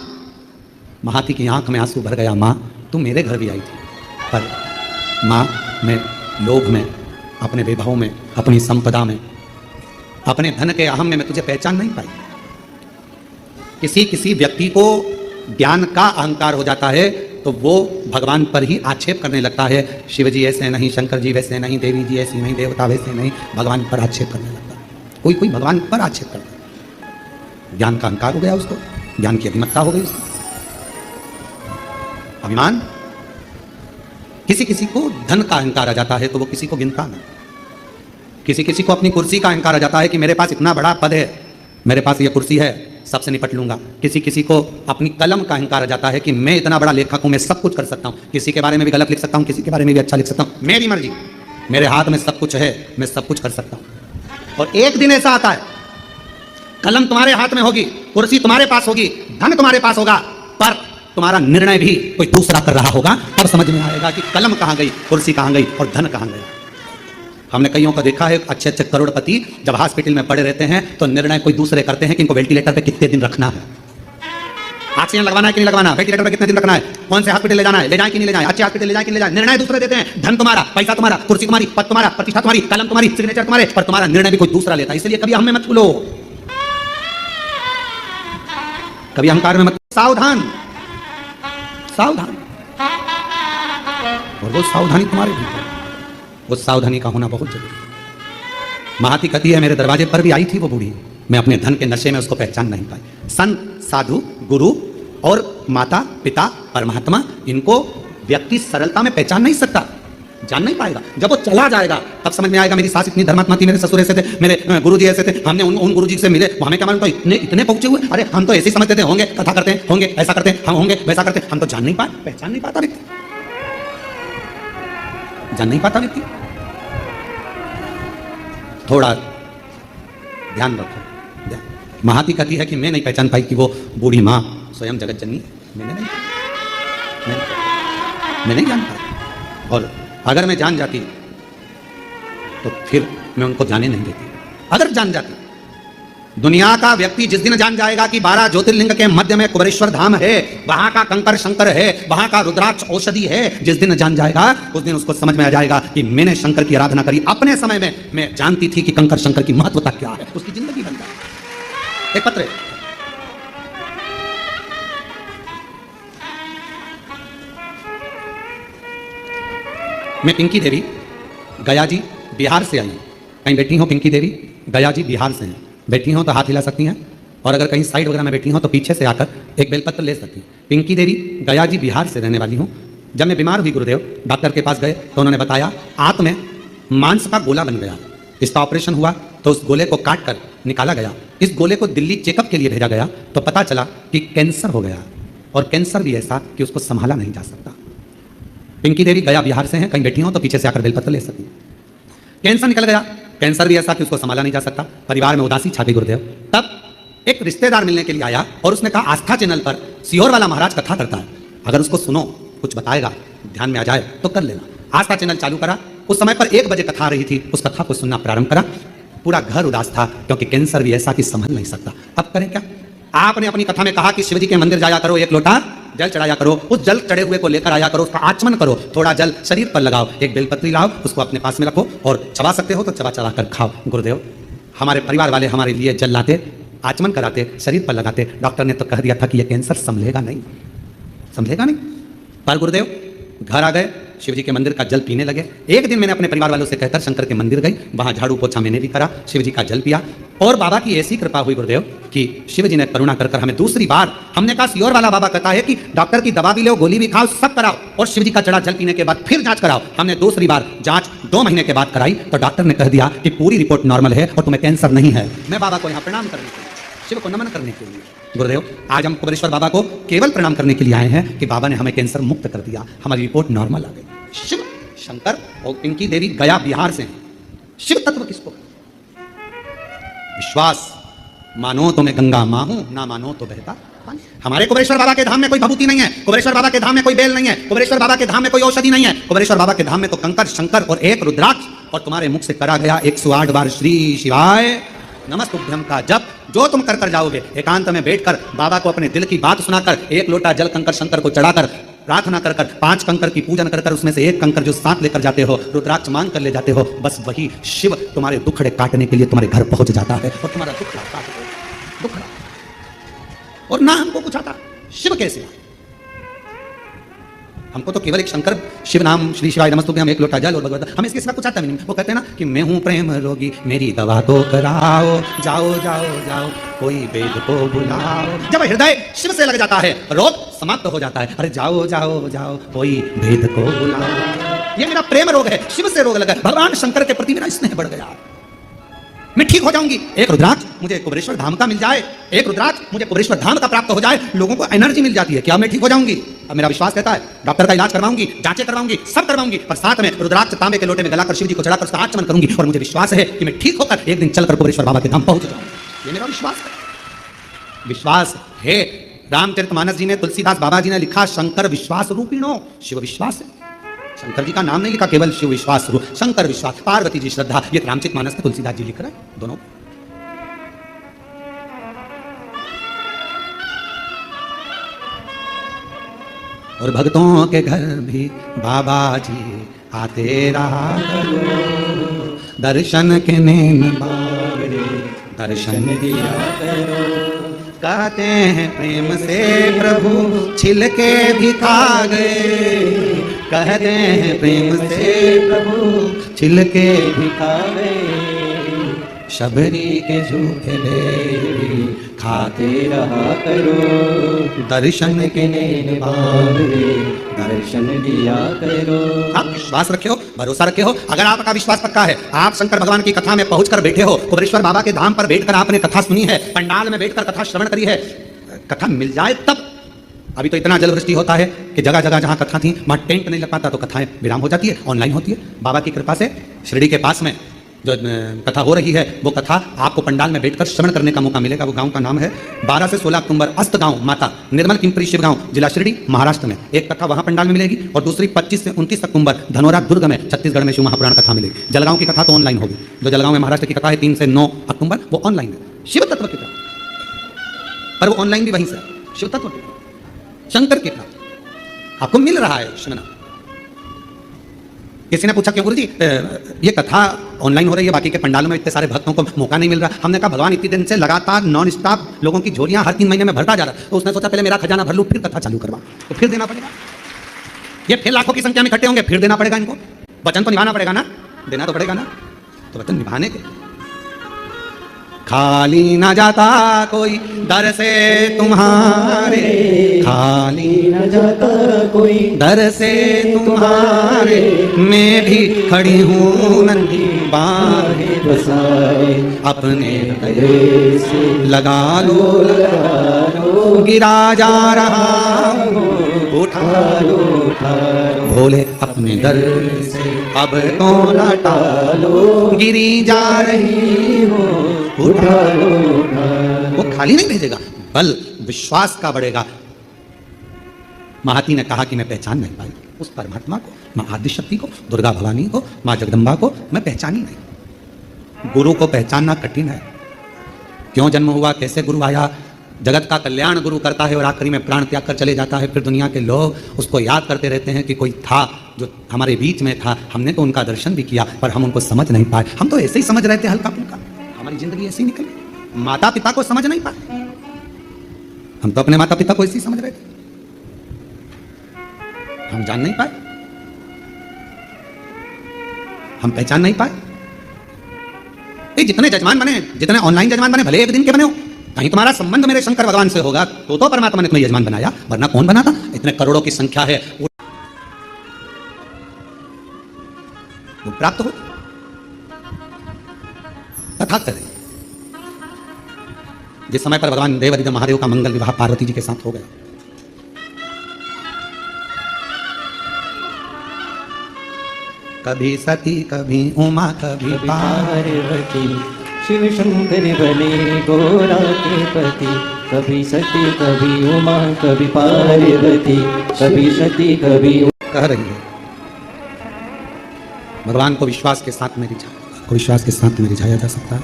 महाती की आंख में आंसू भर गया। माँ, तू मेरे घर भी आई थी, पर माँ मैं लोभ में, अपने वैभव में, अपनी संपदा में, अपने धन के अहम में मैं तुझे पहचान नहीं पाई। किसी किसी व्यक्ति को ज्ञान का अहंकार हो जाता है तो वो भगवान पर ही आक्षेप करने लगता है। शिव जी ऐसे नहीं, शंकर जी वैसे नहीं, देवी जी ऐसी नहीं, देवता वैसे नहीं, भगवान पर आक्षेप करने लगता है। कोई कोई भगवान पर आक्षेप करता है, ज्ञान का अहंकार हो गया उसको, ज्ञान की अभिमत्ता हो गई उसको, अभिमान। किसी किसी को धन का अहंकार आ जाता है तो वो किसी को गिनता नहीं। किसी किसी को अपनी कुर्सी का अहंकार आ जाता है कि मेरे पास इतना बड़ा पद है, मेरे पास ये कुर्सी है, सबसे निपट लूंगा। किसी किसी को अपनी कलम का अहंकार आ जाता है कि मैं इतना बड़ा लेखक हूं, मैं सब कुछ कर सकता हूं, किसी के बारे में भी गलत लिख सकता हूं, किसी के बारे में भी अच्छा लिख सकता हूं, मेरी मर्जी, मेरे हाथ में सब कुछ है, मैं सब कुछ कर सकता हूं। और एक दिन ऐसा आता है, कलम तुम्हारे हाथ में होगी, कुर्सी तुम्हारे पास होगी, धन तुम्हारे पास होगा, पर तुम्हारा निर्णय भी कोई दूसरा कर रहा होगा। तब समझ में आएगा कि कलम कहां गई, कुर्सी कहां गई और धन कहां गया। हमने कईयों को देखा है, अच्छे अच्छे करोड़पति जब हॉस्पिटल में पड़े रहते हैं तो निर्णय कोई दूसरे करते हैं कि इनको वेंटिलेटर पे कितने दिन रखना है, ऑक्सीजन लगवाना है कि नहीं लगवाना, वेंटिलेटर पे कितने दिन रखना है, कौन से हॉस्पिटल ले जाना है, ले जाए कि नहीं ले जाए, अच्छे हॉस्पिटल ले जाए कि नहीं ले जाए। निर्णय दूसरे देते हैं। धन तुम्हारा, पैसा तुम्हारा, कुर्सी तुम्हारी, पद तुम्हारा, प्रतिष्ठा तुम्हारी, कलम तुम्हारी, सिग्नेचर तुम्हारे, पर तुम्हारा निर्णय भी कोई दूसरा लेता है। इसलिए कभी हमें मत भूलो, कभी अहंकार में मत। सावधान सावधान, और वो सावधानी तुम्हारे भीतर, वो सावधानी का होना बहुत जरूरी है। महाती कहती है, मेरे दरवाजे पर भी आई थी वो बूढ़ी, मैं अपने धन के नशे में उसको पहचान नहीं पाई। संत, साधु, गुरु और माता पिता परमात्मा, इनको व्यक्ति सरलता में पहचान नहीं सकता, जान नहीं पाएगा। जब वो चला जाएगा तब समझ में आएगा, मेरी सास इतनी धर्मात्मा थी, मेरे ससुर ऐसे थे, मेरे गुरुजी ऐसे थे, हमने उन गुरुजी से मिले, हमें क्या मालूम तो इतने पहुंचे हुए, अरे हम तो ऐसे ही समझते थे, होंगे कथा करते हैं, होंगे ऐसा करते हैं, हम होंगे वैसा करते हैं, हम तो जान नहीं पाए, पहचान नहीं पाता व्यक्ति, जान नहीं पाता व्यक्ति। थोड़ा ध्यान रखो। महाती कहती है कि मैं नहीं पहचान पाई कि वो बूढ़ी माँ स्वयं जगत जननी, मैं नहीं जान पाई। और अगर मैं जान जाती तो फिर मैं उनको जाने नहीं देती। अगर जान जाती, दुनिया का व्यक्ति जिस दिन जान जाएगा कि 12 ज्योतिर्लिंग के मध्य में कुबेरेश्वर धाम है, वहां का कंकर शंकर है, वहां का रुद्राक्ष औषधि है, जिस दिन जान जाएगा उस दिन उसको समझ में आ जाएगा कि मैंने शंकर की आराधना करी अपने समय में, मैं जानती थी कि कंकर शंकर की महत्वता क्या है, उसकी जिंदगी बन जाए। एक पत्र, मैं पिंकी देवी गया जी बिहार से आई हूं। कहीं बैठी हो पिंकी देवी, गया जी बिहार से हैं, बैठी हो तो हाथ हिला सकती हैं, और अगर कहीं साइड वगैरह में बैठी हो तो पीछे से आकर एक बेलपत्र ले सकती हैं। पिंकी देवी गया जी बिहार से रहने वाली हूँ। जब मैं बीमार हुई गुरुदेव, डॉक्टर के पास गए तो उन्होंने बताया आंत में मांस का गोला बन गया, इसका ऑपरेशन हुआ तो उस गोले को काट कर निकाला गया। इस गोले को दिल्ली चेकअप के लिए भेजा गया तो पता चला कि कैंसर हो गया, और कैंसर भी ऐसा कि उसको संभाला नहीं जा सकता। पिंकी देवी गया बिहार से हैं, कहीं बैठी हो तो पीछे से आकर बेलपत्र ले सकती हैं। कैंसर निकल गया, कैंसर भी ऐसा कि उसको संभाला नहीं जा सकता। परिवार में उदासी छा गई गुरुदेव। तब एक रिश्तेदार मिलने के लिए आया और उसने कहा आस्था चैनल पर सियोर वाला महाराज कथा करता है, अगर उसको सुनो, कुछ बताएगा, ध्यान में आ जाए तो कर लेना। आस्था चैनल चालू करा, उस समय पर 1 बजे कथा आ रही थी, उस कथा को सुनना प्रारंभ करा। पूरा घर उदास था क्योंकि कैंसर भी ऐसा कि संभल नहीं सकता। अब करें क्या? आपने अपनी कथा में कहा कि शिव जी के मंदिर जाया करो, 1 लोटा जल चढ़ाया करो, उस जल चढ़े हुए को लेकर आया करो, उसका आचमन करो, थोड़ा जल शरीर पर लगाओ, एक बेलपत्री लाओ, उसको अपने पास में रखो और चबा सकते हो तो चबा चबा कर खाओ। गुरुदेव, हमारे परिवार वाले हमारे लिए जल लाते, आचमन कराते, शरीर पर लगाते। डॉक्टर ने तो कह दिया था कि यह कैंसर संभलेगा नहीं, संभलेगा नहीं। पर गुरुदेव घर आ गए, शिव जी के मंदिर का जल पीने लगे। एक दिन मैंने अपने परिवार वालों से कहकर शंकर के मंदिर गई, वहां झाड़ू पोछा मैंने भी करा, शिव जी का जल पिया, और बाबा की ऐसी कृपा हुई गुरुदेव कि शिव जी ने करुणा कर हमें दूसरी बार, हमने कहा सियोर वाला बाबा कहता है कि डॉक्टर की दवा भी लो, गोली भी खाओ, सब कराओ, और शिव जी का चढ़ा जल पीने के बाद फिर जांच कराओ। हमने दूसरी बार जांच 2 महीने के बाद कराई तो डॉक्टर ने कह दिया कि पूरी रिपोर्ट नॉर्मल है और तुम्हें कैंसर नहीं है। मैं बाबा को यहाँ प्रणाम करने के लिए, शिव को नमन करने के लिए। गुरुदेव, आज हम कुबेरेश्वर बाबा को केवल प्रणाम करने के लिए आए हैं कि बाबा ने हमें कैंसर मुक्त कर दिया, हमारी रिपोर्ट नॉर्मल आ गई। शिव, शंकर और पिंकी देवी गया बिहार से हैं। शिव तत्व किसको? विश्वास, मानो तो मैं गंगा मां हूं, ना मानो तो बहता पानी। हमारे कुबेरेश्वर बाबा के धाम में कोई भभूति नहीं है, कुबेरेश्वर बाबा के धाम में कोई बेल नहीं है, कुबेरेश्वर बाबा के धाम में कोई औषधि नहीं है, कुबेरेश्वर बाबा के धाम में तो कंकर शंकर और एक रुद्राक्ष, और तुम्हारे मुख से करा गया 108 बार श्री शिवाय नमस्तुभ्यम का जप, जो तुम कर जाओगे। एकांत में बैठकर बाबा को अपने दिल की बात सुनाकर, 1 लोटा जल कंकर शंकर को चढ़ाकर, प्रार्थना कर 5 कंकर की पूजन कर उसमें से 1 कंकर जो साथ लेकर जाते हो, रुद्राक्ष मांग कर ले जाते हो, बस वही शिव तुम्हारे दुखड़े काटने के लिए तुम्हारे घर पहुंच जाता है और तुम्हारा दुखड़ा काट दो, दुखड़ा। और ना हमको कुछ आता, शिव कैसे? हमको तो केवल एक शंकर शिव नाम श्री शिवाय नमस्तुभ्यं हम एक लोटा जल और भगवत हम इसके सिवा कुछ आता भी नहीं। वो कहते हैं ना कि मैं हूँ प्रेम रोगी मेरी दवा तो कराओ, जाओ जाओ जाओ कोई वेद को बुलाओ। जब हृदय शिव से लग जाता है रोग समाप्त हो जाता है। अरे जाओ जाओ जाओ कोई वेद को बुलाओ। ये मेरा प्रेम रोग है, शिव से रोग लगा। भगवान शंकर के प्रति मेरा स्नेह बढ़ गया, मैं ठीक हो जाऊंगी। एक रुद्राक्ष मुझे कुबेरेश्वर धाम का मिल जाए, एक रुद्राक्ष मुझे कुबेरेश्वर धाम का प्राप्त हो जाए, लोगों को एनर्जी मिल जाती है, क्या मैं ठीक हो जाऊंगी? अब मेरा विश्वास कहता है डॉक्टर का इलाज करवाऊंगी, जांचें करवाऊंगी, सब करवाऊंगी, पर साथ में रुद्राक्ष तांबे के लोटे में गलाकर शिव जी को चढ़ाकर उसका आचमन करूंगी और मुझे विश्वास है कि मैं ठीक होकर एक दिन चलकर कुबेरेश्वर बाबा के धाम पहुंच जाऊंगी। ये मेरा विश्वास है। विश्वास है। रामचरितमानस जी ने, तुलसीदास बाबा जी ने लिखा शंकर विश्वास रूपिणो, शिव विश्वास है। शंकर जी का नाम नहीं लिखा, केवल शिव विश्वास रूप, शंकर विश्वास, पार्वती जी श्रद्धा। ये रामचरितमानस में तुलसीदास जी लिख रहे हैं दोनों। और भक्तों के घर भी बाबा जी आते रहा करो, दर्शन के नैन बावरे दर्शन दिया करो। कहते हैं प्रेम से प्रभु छिलके भी खा गए, कहते हैं प्रेम से प्रभु छिलके भी खा गए। शबरी के झूठे ले खाते रहा करो, दर्शन के नैन बावरे दर्शन दिया करो। आप विश्वास रखे हो, भरोसा रखे हो। अगर आपका विश्वास पक्का है, आप शंकर भगवान की कथा में पहुंचकर बैठे हो, कुबेरेश्वर बाबा के धाम पर बैठकर आपने कथा सुनी है, पंडाल में बैठकर कथा श्रवण करी है, कथा मिल जाए तब। अभी तो इतना जलवृष्टि होता है कि जगह जगह जहां कथा थी वहां टेंट नहीं लग पाता, तो कथाएं विराम हो जाती है, ऑनलाइन होती है। बाबा की कृपा से शिरडी के पास में जो कथा हो रही है, वो कथा आपको पंडाल में बैठकर श्रवण करने का मौका मिलेगा। वो गांव का नाम है 12 से 16 अक्टूबर अस्त गांव माता निर्मल पिंपरी शिव गांव, जिला शिरडी, महाराष्ट्र में। एक कथा वहां पंडाल में मिलेगी और दूसरी 25 से 29 अक्टूबर धनोरा दुर्ग में छत्तीसगढ़ में शिव महापुराण कथा मिलेगी। जलगांव की कथा तो ऑनलाइन होगी। जो जलगांव में महाराष्ट्र की कथा है 3 से 9 अक्टूबर, वो ऑनलाइन है। शिव तत्व की कथा, पर वो ऑनलाइन भी वहीं से शिव तत्व की, शंकर की कथा आपको मिल रहा है सुनना। किसी ने पूछा क्यों गुरुजी ये कथा ऑनलाइन हो रही है, बाकी के पंडालों में इतने सारे भक्तों को मौका नहीं मिल रहा? हमने कहा भगवान इतने दिन से लगातार नॉन स्टॉप लोगों की झोलियां हर 3 महीने में भरता जा रहा है, तो उसने सोचा पहले मेरा खजाना भर लूं फिर कथा चालू करवा, तो फिर देना पड़ेगा। ये फिर लाखों की संख्या में इकट्ठे होंगे, फिर देना पड़ेगा इनको। वचन तो निभाना पड़ेगा ना, देना तो पड़ेगा ना, तो वचन निभाने के खाली ना जाता कोई दर से तुम्हारे, खाली न जाता कोई दर से तुम्हारे, मैं भी खड़ी हूँ नंगी बाहें बसाए अपने गले से लगा लो, गिरा जा रहा हूँ उठा लो, बोले अपने दर से अब तो लौटा लो, गिरी जा रही हो उठा लो। वो खाली नहीं भेजेगा, बल विश्वास का बढ़ेगा। महाती ने कहा कि मैं पहचान नहीं पाई उस परमात्मा को, माँ आदिशक्ति को, दुर्गा भवानी को, माँ जगदम्बा को मैं पहचानी नहीं। गुरु को पहचानना कठिन है। क्यों जन्म हुआ, कैसे गुरु आया, जगत का कल्याण गुरु करता है और आखिरी में प्राण त्याग कर चले जाता है। फिर दुनिया के लोग उसको याद करते रहते हैं कि कोई था जो हमारे बीच में था, हमने तो उनका दर्शन भी किया पर हम उनको समझ नहीं पाए। हम तो ऐसे ही समझ रहे थे हल्का फुल्का, हमारी जिंदगी ऐसी निकल गई। माता पिता को समझ नहीं पाए, हम तो अपने माता पिता को ऐसे ही समझ रहे थे, हम जान नहीं पाए, हम पहचान नहीं पाए। ये जितने जजमान बने, जितने ऑनलाइन जजमान बने, भले एक दिन के बने हो, कहीं तुम्हारा संबंध मेरे शंकर भगवान से होगा तो परमात्मा ने तुम्हें यजमान बनाया, वरना कौन बनाता? इतने करोड़ों की संख्या है, वो प्राप्त हो अर्थात करें। जिस समय पर भगवान देवादिदेव महादेव का मंगल विवाह पार्वती जी के साथ हो गया, कभी सती कभी उमा कभी पार्वती, शिव शंकर बने गोरा के पति। कभी सती कभी उमा कभी पार्वती, कभी सती कभी कह रही है। भगवान को विश्वास के साथ में रिझा, को विश्वास के साथ में रिझाया जा सकता है।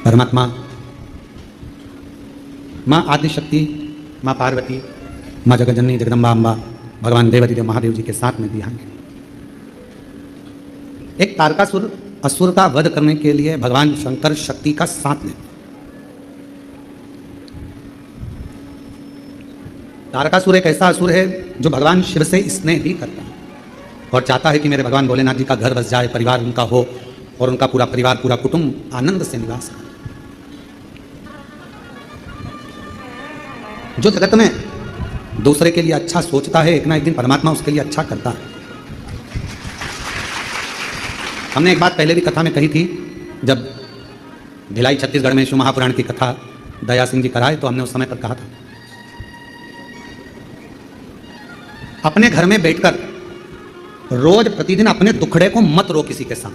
परमात्मा माँ आदिशक्ति, माँ पार्वती, माँ जगज्जननी जगदम्बा अम्बा, भगवान देवादिदेव महादेव जी के साथ में दिया। एक तारकासुर असुर का वध करने के लिए भगवान शंकर शक्ति का साथ लें। तारकासुर एक ऐसा असुर है जो भगवान शिव से स्नेह भी करता है और चाहता है कि मेरे भगवान भोलेनाथ जी का घर बस जाए, परिवार उनका हो और उनका पूरा परिवार, पूरा कुटुंब आनंद से निवास करे। जो जगत में दूसरे के लिए अच्छा सोचता है, एक ना एक दिन परमात्मा उसके लिए अच्छा करता है। हमने एक बात पहले भी कथा में कही थी, जब भिलाई छत्तीसगढ़ में शिव महापुराण की कथा दया सिंह जी कराए तो हमने उस समय पर कहा था, अपने घर में बैठकर रोज प्रतिदिन अपने दुखड़े को मत रो किसी के साथ।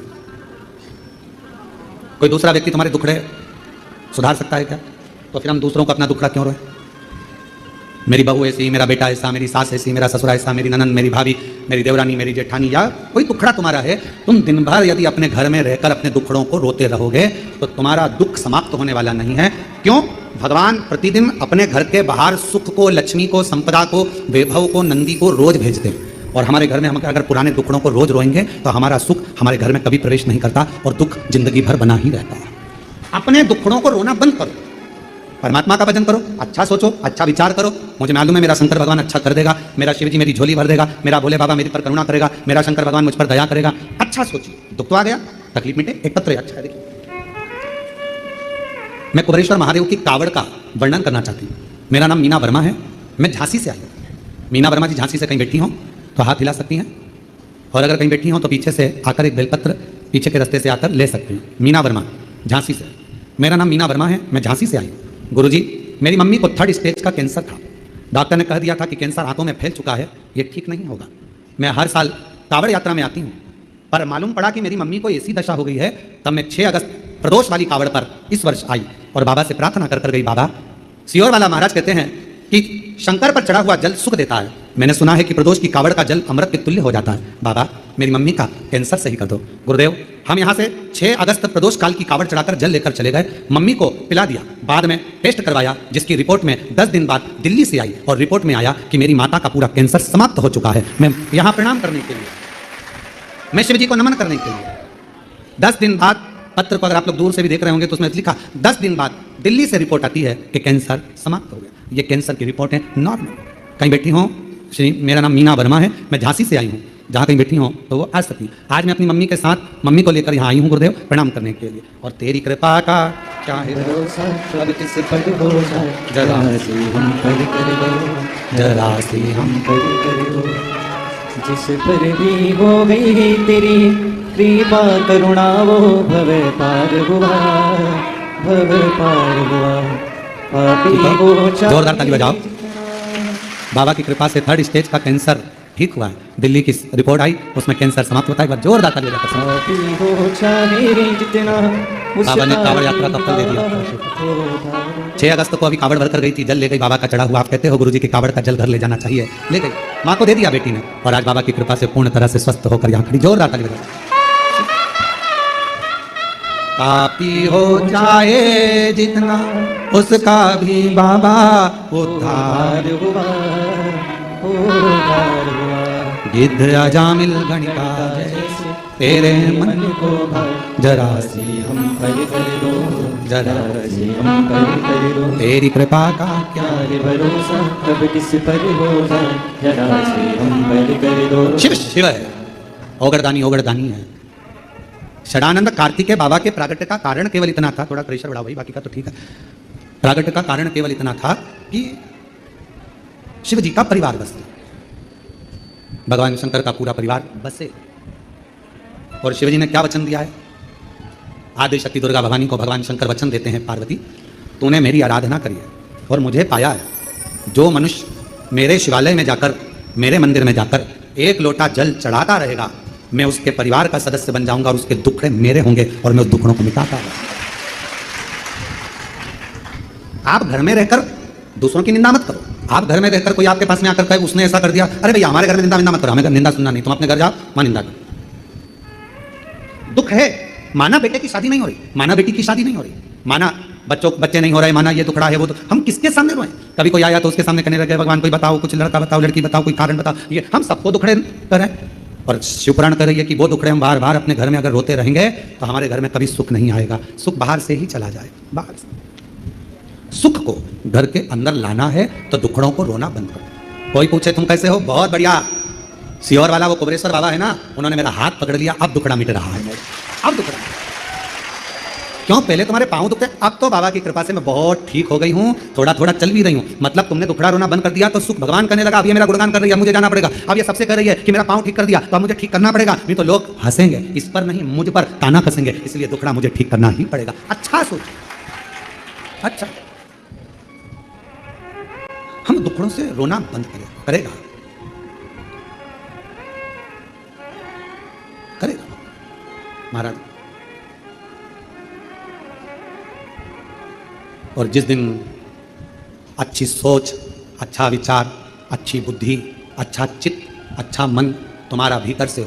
कोई दूसरा व्यक्ति तुम्हारे दुखड़े सुधार सकता है क्या? तो फिर हम दूसरों को अपना दुखड़ा क्यों रोए? मेरी बहू ऐसी, मेरा बेटा ऐसा, मेरी सास ऐसी, मेरा ससुरा ऐसा, मेरी ननंद, मेरी भाभी, मेरी देवरानी, मेरी जेठानी, या कोई दुखड़ा तुम्हारा है, तुम दिन भर यदि अपने घर में रहकर अपने दुखड़ों को रोते रहोगे तो तुम्हारा दुख समाप्त होने वाला नहीं है। क्यों? भगवान प्रतिदिन अपने घर के बाहर सुख को, लक्ष्मी को, संपदा को, वैभव को, नंदी को रोज भेजते हैं और हमारे घर में हम अगर पुराने दुखड़ों को रोज रोएंगे तो हमारा सुख हमारे घर में कभी प्रवेश नहीं करता और दुख जिंदगी भर बना ही रहता है। अपने दुखड़ों को रोना बंद करो, परमात्मा का भजन करो, अच्छा सोचो, अच्छा विचार करो। मुझे मालूम है मेरा शंकर भगवान अच्छा कर देगा, मेरा शिव जी मेरी झोली भर देगा, मेरा भोले बाबा मेरी पर करुणा करेगा, मेरा शंकर भगवान मुझ पर दया करेगा। अच्छा सोचिए, दुख तो आ गया, तकलीफ मिटे, एक पत्र अच्छा है। देखिए, मैं कुबेरेश्वर महादेव की कावड़ का वर्णन करना चाहती हूँ। मेरा नाम मीना वर्मा है, मैं झांसी से आई हूँ। मीना वर्मा जी झांसी से कहीं बैठी हों तो हाथ हिला सकती हैं, और अगर कहीं बैठी हों तो पीछे से आकर एक बेलपत्र पीछे के रास्ते से आकर ले सकती हैं। मीना वर्मा, झांसी से। मेरा नाम मीना वर्मा है, मैं झांसी से आई हूँ। गुरुजी, मेरी मम्मी को 3rd स्टेज का कैंसर था। डॉक्टर ने कह दिया था कि कैंसर आंतों में फैल चुका है, ये ठीक नहीं होगा। मैं हर साल कावड़ यात्रा में आती हूँ, पर मालूम पड़ा कि मेरी मम्मी को ऐसी दशा हो गई है। तब मैं 6 अगस्त प्रदोष वाली कावड़ पर इस वर्ष आई और बाबा से प्रार्थना कर गई, बाबा, सियोर वाला महाराज कहते हैं कि शंकर पर चढ़ा हुआ जल सुख देता है। मैंने सुना है कि प्रदोष की कावड़ का जल अमृत के तुल्य हो जाता है। बाबा, मेरी मम्मी का कैंसर सही कर दो। गुरुदेव, हम यहाँ से 6 अगस्त प्रदोष काल की कावड़ चढ़ाकर जल लेकर चले गए, मम्मी को पिला दिया, बाद में टेस्ट करवाया, जिसकी रिपोर्ट में 10 दिन बाद दिल्ली से आई और रिपोर्ट में आया कि मेरी माता का पूरा कैंसर समाप्त हो चुका है। मैं यहाँ प्रणाम करने के लिए, मैं शिव जी को नमन करने के लिए 10 दिन बाद, पत्र को अगर आप लोग दूर से भी देख रहे होंगे तो उसमें लिखा 10 दिन बाद दिल्ली से रिपोर्ट आती है कि कैंसर समाप्त हो गया। ये कैंसर की रिपोर्ट है, नॉर्मल। कहीं बैठी हूँ, श्री, मेरा नाम मीना वर्मा है, मैं झांसी से आई हूँ। जहाँ कहीं बैठी हूँ तो वो आ सकती है। आज मैं अपनी मम्मी के साथ मम्मी को लेकर यहाँ आई हूँ गुरुदेव प्रणाम करने के लिए। और तेरी कृपा का क्या है भरोसा, अब किस पर हो जाए, जरा से हम पर कर दो, जरा से हम पर कर दो। जिस पर भी हो गई तेरी कृपा करुणा, वो भव पार हुआ, भव पार हुआ। पापी को जोरदार ताली बजाओ। बाबा की कृपा से 3rd स्टेज का कैंसर ठीक हुआ है। दिल्ली की रिपोर्ट आई, उसमें कैंसर समाप्त होता है। एक बार जोरदार ताली बजाकर बाबा ने कावड़ यात्रा का फल दे दिया। 6 अगस्त को अभी कावड़ भरकर गई थी, जल ले गई बाबा का चढ़ा हुआ। आप कहते हो गुरुजी के कावड़ का जल घर ले जाना चाहिए, ले गई, माँ को दे दिया बेटी ने, और आज बाबा की कृपा से पूर्ण तरह से स्वस्थ होकर यहाँ खड़ी। जोरदार ताली बजाओ। पापी हो जाए जितना उसका भी बाबा उद्धार हुआ, उद्धार हुआ। गिद्ध अजामिल गणिका जैसे तेरे मन को जरा सी हम पर कर दो, जरा सी हम पर कर दो। तेरी कृपा का क्या रे भरोसा, कब किस पर हो जाए, जरा से हम पर कर दो। शिव शिव है, ओगरदानी ओगरदानी है। षडानंद कार्तिकेय बाबा के प्रागट्य का कारण केवल इतना था, थोड़ा प्रेशर बढ़ा भाई, बाकी का तो ठीक है। प्रागट्य का कारण केवल इतना था कि शिव जी का परिवार बसे, भगवान शंकर का पूरा परिवार बसे। और शिव जी ने क्या वचन दिया है? आदि शक्ति दुर्गा भवानी को भगवान शंकर वचन देते हैं, पार्वती तूने मेरी आराधना करी है और मुझे पाया है। जो मनुष्य मेरे शिवालय में जाकर, मेरे मंदिर में जाकर 1 लोटा जल चढ़ाता रहेगा, मैं उसके परिवार का सदस्य बन जाऊंगा और उसके दुखड़े मेरे होंगे और मैं उस दुखड़ों को मिटाता हूं। आप घर में रहकर दूसरों की निंदा मत करो। आप घर में रहकर कोई आपके पास में आकर कहे उसने ऐसा कर दिया, अरे भैया हमारे घर में निंदा मत करो, हमें निंदा सुनना नहीं, तुम अपने घर जाओ, वहां निंदा करो। दुख है, माना बेटे की शादी नहीं हो रही, माना बेटी की शादी नहीं हो रही, माना बच्चे नहीं हो रहे, माना ये दुखड़ा है वो, तो हम किसके सामने रोएं? कभी कोई आया तो उसके सामने कहने लगे भगवान कोई बताओ, कुछ लड़का बताओ, लड़की बताओ, कोई कारण बताओ। ये हम सबको दुखड़े करें और शिवपुराण कर रही है कि वो दुखड़े हम बार बार अपने घर में अगर रोते रहेंगे तो हमारे घर में कभी सुख नहीं आएगा। सुख बाहर से ही चला जाए, बाहर से। सुख को घर के अंदर लाना है तो दुखड़ों को रोना बंद करो। कोई पूछे तुम कैसे हो, बहुत बढ़िया। सीहोर वाला वो कुबरेश्वर बाबा है ना, उन्होंने मेरा हाथ पकड़ लिया, अब दुखड़ा मिट रहा है, अब दुखड़ा। क्यों? पहले तुम्हारे पाँव दुखते, अब तो बाबा की कृपा से मैं बहुत ठीक हो गई हूँ, थोड़ा थोड़ा चल भी रही हूँ। मतलब तुमने दुखड़ा रोना बंद कर दिया तो सुख भगवान करने लगा। अब ये मेरा गुणगान कर रही है, मुझे जाना पड़ेगा। अब ये सबसे कह रही है कि मेरा पाँव ठीक कर दिया, तो अब मुझे ठीक करना पड़ेगा, नहीं तो लोग हंसेंगे। इस पर नहीं, मुझ पर ताना कसेंगे, इसलिए दुखड़ा मुझे ठीक करना ही पड़ेगा। अच्छा सोच, अच्छा हम दुखड़ों से रोना बंद करेगा महाराज। और जिस दिन अच्छी सोच, अच्छा विचार, अच्छी बुद्धि, अच्छा चित्त, अच्छा मन तुम्हारा भीतर से